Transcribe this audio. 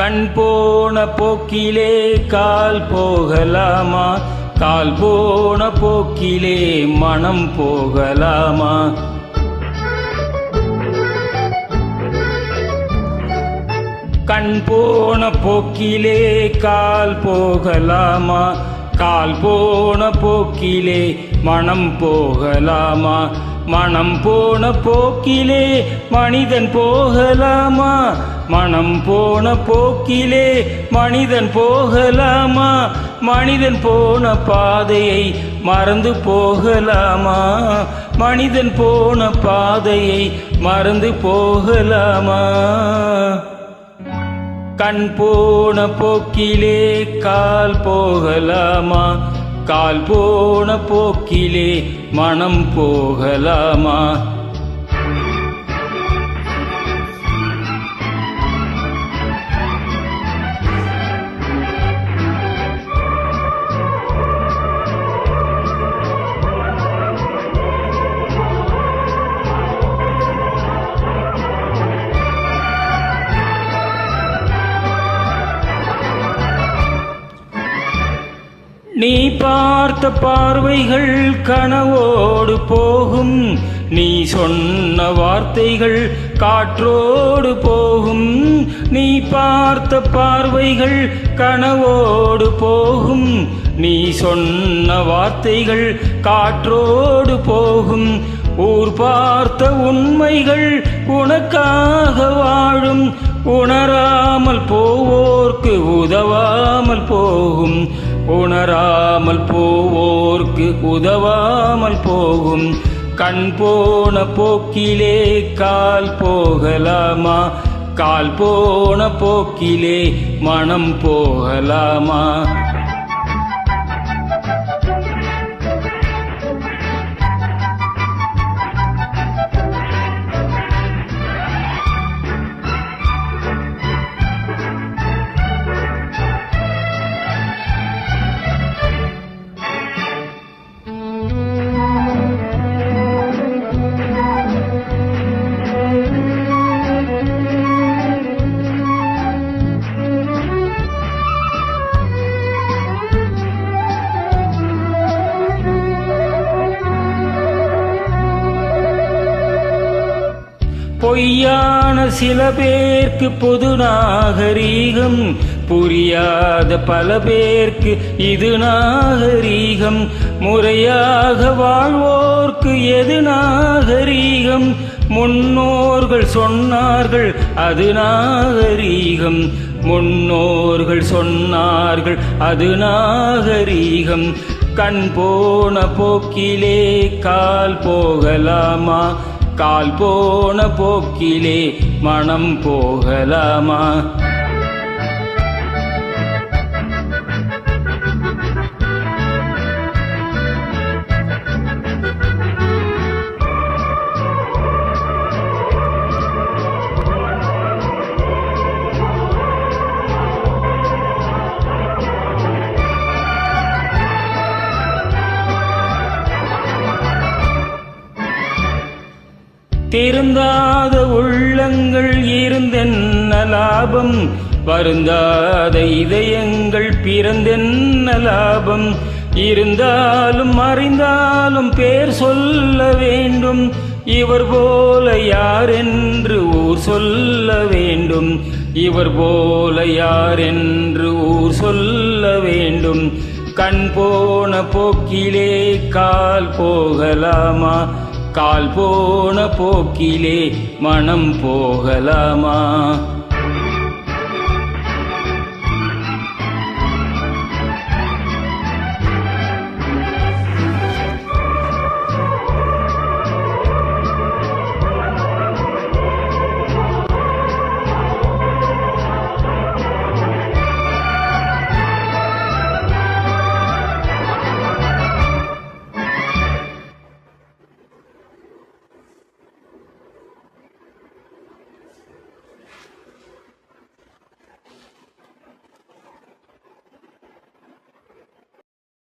கண் போன போக்கிலே கால் போகலாமா? கால் போன போக்கிலே மனம் போகலாமா? கண் போன போக்கிலே கால் போகலாமா? கால் போன போக்கிலே மனம் போகலாமா? மனம் போன போக்கிலே மனிதன் போகலாமா? மனம் போன போக்கிலே மனிதன் போகலாமா? மனிதன் போன பாதையை மறந்து போகலாமா? மனிதன் போன பாதையை மறந்து போகலாமா? கண் போன போக்கிலே கால் போகலாமா? கால் போன போக்கிலே மனம் போகலாமா? நீ பார்த்த பார்வைகள் கனவோடு போகும். நீ சொன்ன வார்த்தைகள் காற்றோடு போகும். நீ பார்த்த பார்வைகள் கனவோடு போகும். நீ சொன்ன வார்த்தைகள் காற்றோடு போகும். ஊர் பார்த்த உண்மைகள் உனக்காக வாழும். உணராமல் போவோர்க்கு உதவாமல் போகும். உணராமல் போவோர்க்கு உதவாமல் போகும். கண் போன போக்கிலே கால் போகலாமா? கால் போன போக்கிலே மனம் போகலாமா? பொய்யான சில பேர்க்கு பொது நாகரீகம். புரியாத பல பேர்க்கு இது நாகரீகம். முறையாக வாழ்வோர்க்கு எது நாகரீகம்? முன்னோர்கள் சொன்னார்கள் அது நாகரீகம். முன்னோர்கள் சொன்னார்கள் அது நாகரீகம். கண் போன போக்கிலே கால் போகலாமா? கால் போன போக்கிலே மனம் போகலாமா? திருந்தாத உள்ளங்கள் இருந்தென்ன லாபம்? வருந்தாத இதயங்கள் பிறந்தென்ன லாபம்? இருந்தாலும் மறைந்தாலும் பேர் சொல்ல வேண்டும். இவர் போல யார் என்று ஊர் சொல்ல வேண்டும். இவர் போல யார் என்று ஊர் சொல்ல வேண்டும். கண் போன போக்கிலே கால் போகலாமா? கால் போன போக்கிலே மனம் போகலாமா?